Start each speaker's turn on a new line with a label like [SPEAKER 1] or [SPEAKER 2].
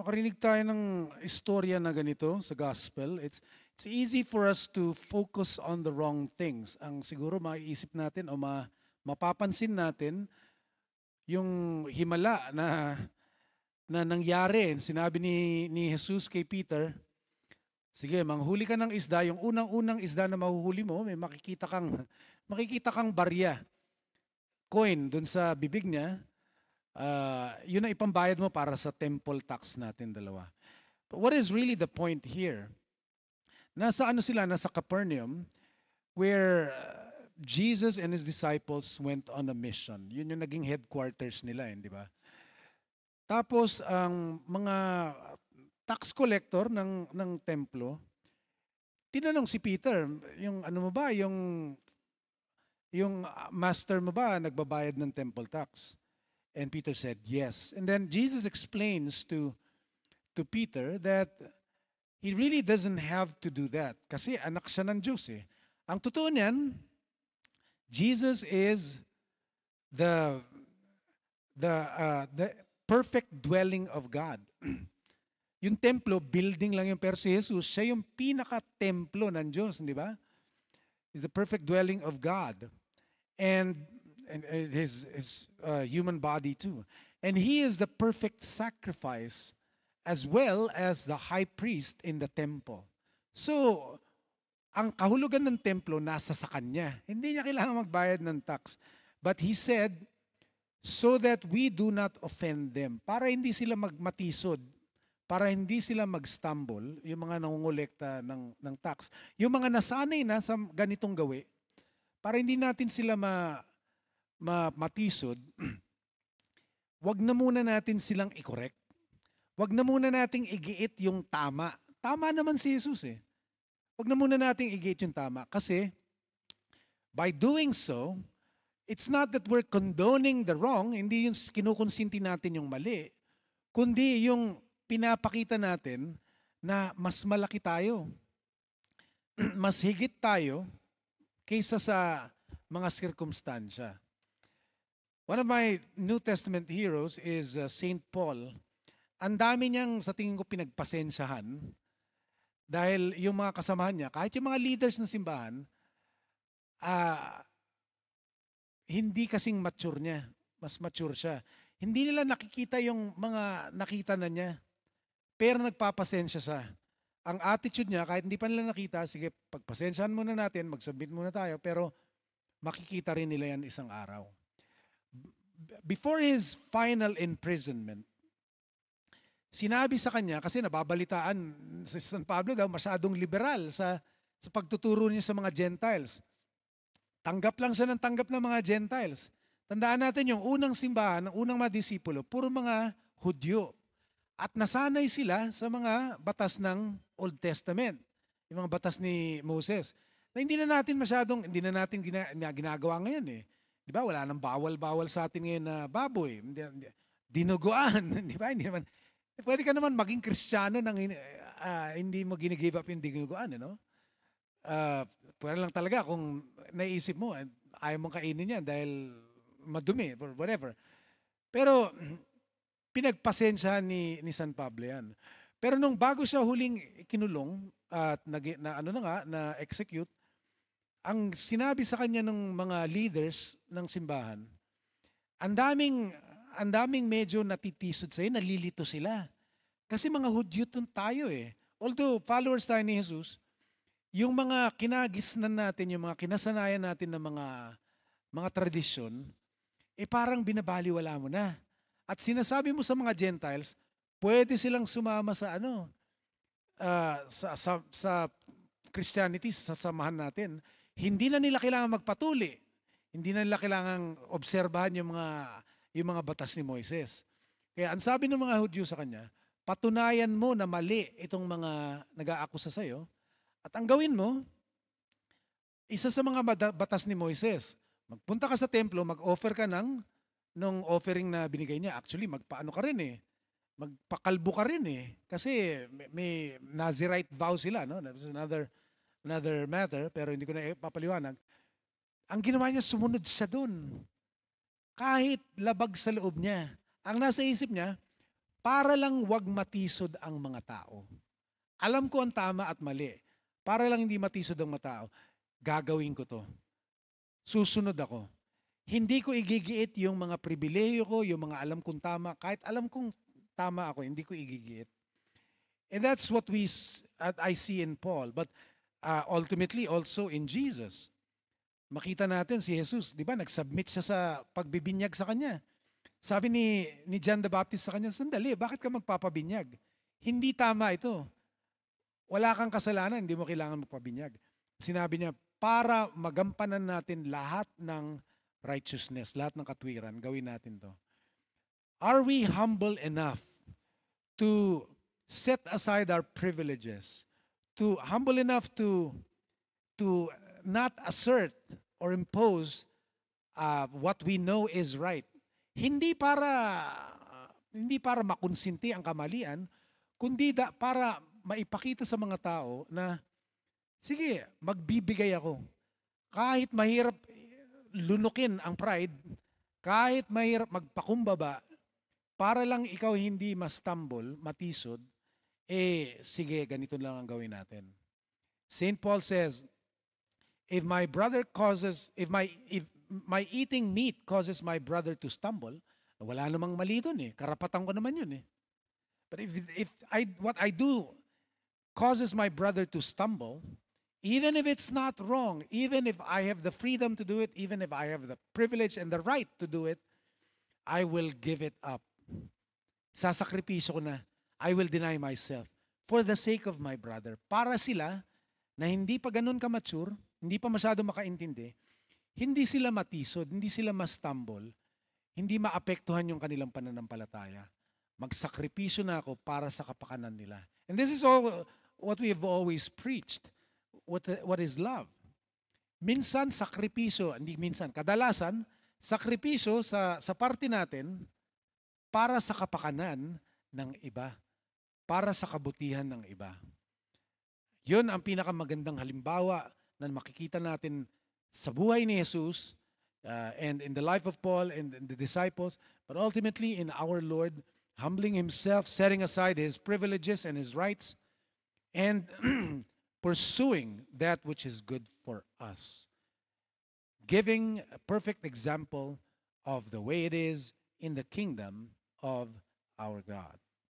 [SPEAKER 1] makarinig tayo ng istorya na ganito sa gospel, it's easy for us to focus on the wrong things. Ang siguro maiisip natin o mapapansin natin yung himala na nangyari. Sinabi ni Jesus kay Peter, sige, manghuli ka ng isda. Yung unang-unang isda na mahuhuli mo, may makikita kang barya, coin dun sa bibig niya. Yun ang ipambayad mo para sa temple tax natin dalawa. But what is really the point here? Nasa Capernaum, where Jesus and His disciples went on a mission. Yun yung naging headquarters nila, di ba? Tapos, ang mga tax collector ng templo, tinanong si Peter, yung ano mo ba, yung master mo ba nagbabayad ng temple tax? And Peter said, yes. And then Jesus explains to Peter that he really doesn't have to do that. Kasi anak siya ng Diyos eh. Ang totoo niyan, Jesus is the perfect dwelling of God. Yung templo, building lang yung, pero si Jesus, siya yung pinaka-templo ng Diyos, di ba? He's the perfect dwelling of God. And his human body too. And He is the perfect sacrifice as well as the high priest in the temple. So, ang kahulugan ng templo nasa sa Kanya. Hindi niya kailangan magbayad ng tax. But He said, so that we do not offend them. Para hindi sila magmatisod. Para hindi sila mag-stumble, yung mga nangungulekta ng tax. Yung mga nasanay na sa ganitong gawi, para hindi natin sila matisod, wag na muna natin silang i-correct. Wag na muna nating igiit yung tama. Tama naman si Jesus eh. Wag na muna nating igiit yung tama. Kasi, by doing so, it's not that we're condoning the wrong, hindi yung kinukonsinti natin yung mali, kundi yung pinapakita natin na mas malaki tayo. Mas higit tayo kaysa sa mga sirkumstansya. One of my New Testament heroes is Saint Paul. Ang dami niyang sa tingin ko pinagpasensyahan dahil yung mga kasamahan niya, kahit yung mga leaders ng simbahan, hindi kasing mature niya. Mas mature siya. Hindi nila nakikita yung mga nakita na niya. Pero nagpapasensya siya. Ang attitude niya, kahit hindi pa nila nakita, sige, pagpasensyahan muna natin, mag-submit muna tayo, pero makikita rin nila yan isang araw. Before his final imprisonment, sinabi sa kanya, kasi nababalitaan si San Pablo daw masyadong liberal sa pagtuturo niya sa mga Gentiles. Tanggap lang siya ng tanggap ng mga Gentiles. Tandaan natin yung unang simbahan, ang unang mga disipulo, puro mga Hudyo. At nasanay sila sa mga batas ng Old Testament, yung mga batas ni Moses. Na hindi na natin ginagawa ngayon eh. Di ba? Wala nang bawal-bawal sa atin ngayon na baboy. Dinuguan. Di ba? Hindi naman. Pwede ka naman maging Kristiyano nang hindi mo ginigive up yung dinuguan. No? Pwede lang talaga kung naisip mo, ayaw mong kainin yan dahil madumi or whatever. Pero pinagpasensya ni San Pablo yan. Pero nung bago siya huling kinulong at na-execute, ang sinabi sa kanya ng mga leaders ng simbahan, ang daming medyo natitisod sa'yo, nalilito sila. Kasi mga Hudyo tayo eh. Although followers tayo ni Jesus, yung mga kinagisnan natin, yung mga kinasanayan natin ng mga tradisyon, parang binabaliwala mo na. At sinasabi mo sa mga Gentiles, pwede silang sumama sa sa Christianity, sa samahan natin. Hindi na nila kailangan magpatuli. Hindi na nila kailangan obserbahan yung mga batas ni Moises. Kaya ang sabi ng mga Hudyo sa kanya, patunayan mo na mali itong mga nag-aakusa sa'yo. At ang gawin mo, isa sa mga batas ni Moises, magpunta ka sa templo, mag-offer ka nung offering na binigay niya. Actually, magpaano ka rin eh. Magpakalbo ka rin eh. Kasi may Nazirite vow sila. No? That was another matter, pero hindi ko na papaliwanag. Ang ginawa niya, sumunod siya dun. Kahit labag sa loob niya. Ang nasa isip niya, para lang wag matisod ang mga tao. Alam ko ang tama at mali. Para lang hindi matisod ang mga tao, gagawin ko to. Susunod ako. Hindi ko igigiit yung mga pribileyo ko, yung mga alam kong tama. Kahit alam kong tama ako, hindi ko igigiit. And that's what I see in Paul. But ultimately also in Jesus. Makita natin si Jesus, di ba, nag-submit siya sa pagbibinyag sa kanya. Sabi ni John the Baptist sa kanya, sandali, bakit ka magpapabinyag? Hindi tama ito. Wala kang kasalanan, hindi mo kailangan magpabinyag. Sinabi niya, para magampanan natin lahat ng righteousness, lahat ng katwiran, gawin natin to. Are we humble enough to set aside our privileges, humble enough to not assert or impose what we know is right? Hindi para makonsinti ang kamalian, kundi para maipakita sa mga tao na, sige, magbibigay ako. Kahit mahirap lunukin ang pride, kahit mahirap magpakumbaba, para lang ikaw hindi ma-stumble, matisod, sige, ganito lang ang gawin natin. St. Paul says, if my eating meat causes my brother to stumble, wala namang mali dun eh. Karapatan ko naman yun eh. But what I do causes my brother to stumble, even if it's not wrong, even if I have the freedom to do it, even if I have the privilege and the right to do it, I will give it up. Sasakripisyo ko na. I will deny myself for the sake of my brother. Para sila na hindi pa ganun ka-mature, hindi pa masyado makaintindi, hindi sila matisod, hindi sila ma-stumble, hindi maapektuhan yung kanilang pananampalataya. Magsakripisyo na ako para sa kapakanan nila. And this is all what we have always preached. What is love? Minsan, sakripisyo, hindi minsan, kadalasan, sakripisyo sa parte natin para sa kapakanan ng iba, para sa kabutihan ng iba. Yun ang pinakamagandang halimbawa na makikita natin sa buhay ni Jesus and in the life of Paul and the disciples, but ultimately in our Lord, humbling Himself, setting aside His privileges and His rights, and pursuing that which is good for us. Giving a perfect example of the way it is in the kingdom of our God.